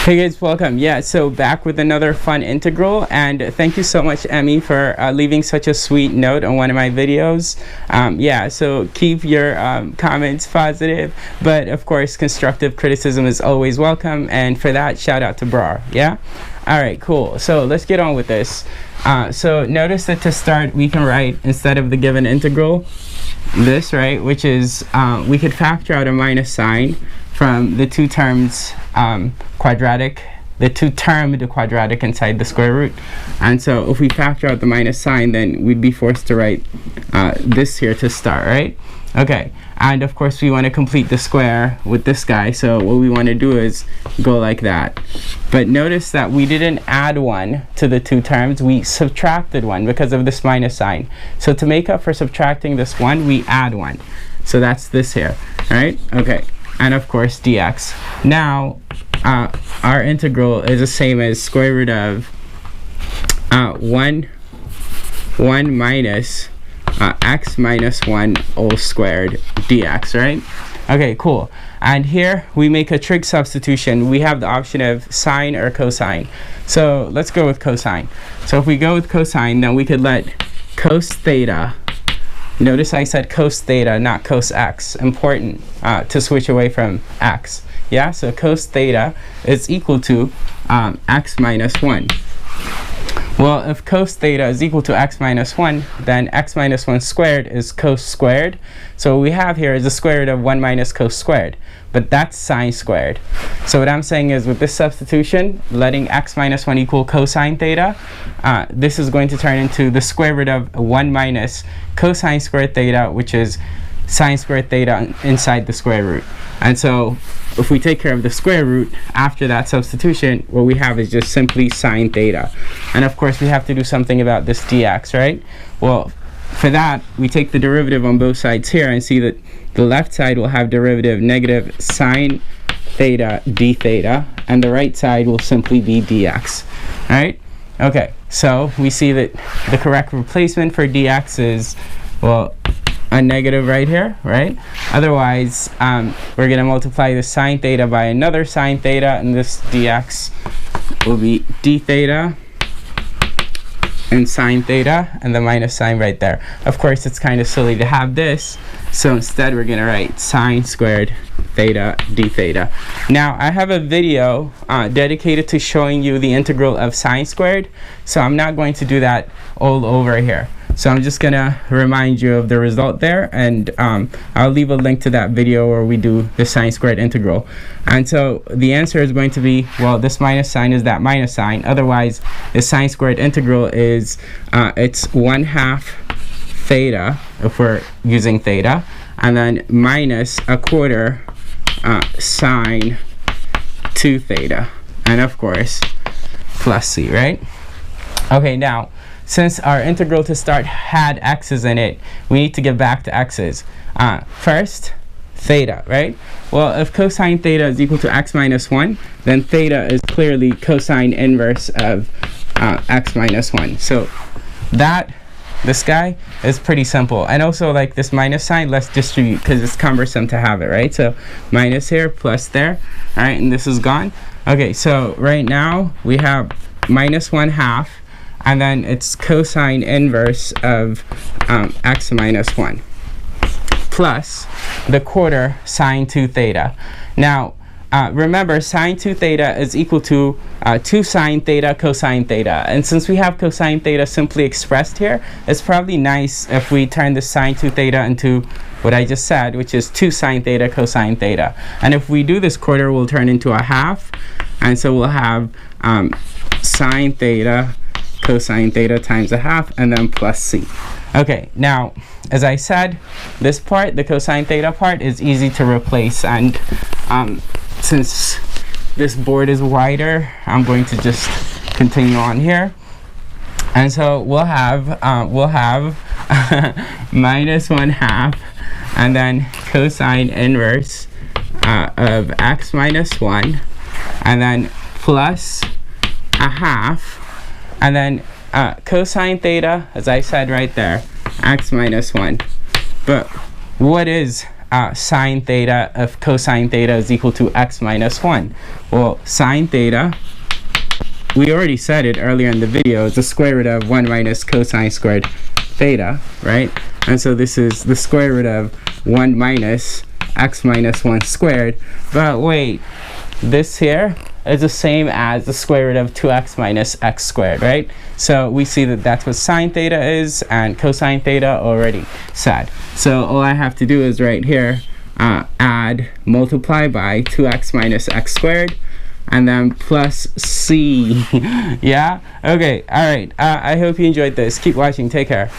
Hey guys, welcome. Yeah, so back with another fun integral, and thank you so much, Emmy, for leaving such a sweet note on one of my videos. Yeah, so keep your comments positive, but of course constructive criticism is always welcome, and for that, shout out to Brar. Yeah, all right, cool. So let's get on with this. So notice that to start we can write, instead of the given integral, this, right, which is we could factor out a minus sign from the two terms quadratic, the two-termed quadratic inside the square root. And so if we factor out the minus sign, then we'd be forced to write this here to start, right? Okay, and of course we want to complete the square with this guy, so what we want to do is go like that. But notice that we didn't add one to the two terms, we subtracted one because of this minus sign. So to make up for subtracting this one, we add one. So that's this here, right? Okay, and of course dx. Now our integral is the same as square root of 1 minus x minus 1 all squared dx, right? Okay, cool. And here we make a trig substitution. We have the option of sine or cosine. So let's go with cosine. So if we go with cosine, then we could let cos theta, notice I said cos theta, not cos x. Important to switch away from x. Yeah, so cos theta is equal to x minus 1. Well, if cos theta is equal to x minus 1, then x minus 1 squared is cos squared. So what we have here is the square root of 1 minus cos squared, but that's sine squared. So what I'm saying is with this substitution, letting x minus 1 equal cosine theta, this is going to turn into the square root of 1 minus cosine squared theta, which is sine squared theta inside the square root. And so if we take care of the square root after that substitution, what we have is just simply sine theta. And of course we have to do something about this dx, right? Well, for that we take the derivative on both sides here and see that the left side will have derivative negative sine theta d theta, and the right side will simply be dx, right? Okay, so we see that the correct replacement for dx is, well, a negative right here, right? Otherwise, we're going to multiply the sine theta by another sine theta, and this dx will be d theta and sine theta, and the minus sign right there. Of course, it's kind of silly to have this, so instead we're going to write sine squared theta d theta. Now, I have a video dedicated to showing you the integral of sine squared, so I'm not going to do that all over here. So I'm just gonna remind you of the result there, and I'll leave a link to that video where we do the sine squared integral. And so the answer is going to be, well, this minus sign is that minus sign. Otherwise, the sine squared integral is it's 1/2 theta, if we're using theta, and then minus 1/4 sine 2 theta, and of course plus c, right? Okay, now since our integral to start had x's in it, we need to get back to x's. First, theta, right? Well, if cosine theta is equal to x minus 1, then theta is clearly cosine inverse of x minus 1. So this guy is pretty simple. And also, like this minus sign, let's distribute because it's cumbersome to have it, right? So minus here, plus there, all right, and this is gone. Okay, so right now we have minus 1/2, and then it's cosine inverse of x minus 1 plus the quarter sine 2 theta. Now remember, sine 2 theta is equal to 2 sine theta cosine theta, and since we have cosine theta simply expressed here, it's probably nice if we turn the sine 2 theta into what I just said, which is 2 sine theta cosine theta. And if we do this quarter, we'll turn into 1/2, and so we'll have sine theta cosine theta times 1/2, and then plus c. Okay, now as I said, this part, the cosine theta part, is easy to replace, and since this board is wider, I'm going to just continue on here. And so we'll have minus 1/2, and then cosine inverse of x minus 1, and then plus 1/2, and then cosine theta, as I said right there, x minus 1. But what is sine theta of cosine theta is equal to x minus 1. Well, sine theta, we already said it earlier in the video, is the square root of 1 minus cosine squared theta, right? And so this is the square root of 1 minus x minus 1 squared. But wait, this here is the same as the square root of 2x minus x squared, right? So we see that that's what sine theta is, and cosine theta already said. So all I have to do is right here multiply by 2x minus x squared, and then plus c. Yeah, okay, all right. I hope you enjoyed this. Keep watching. Take care.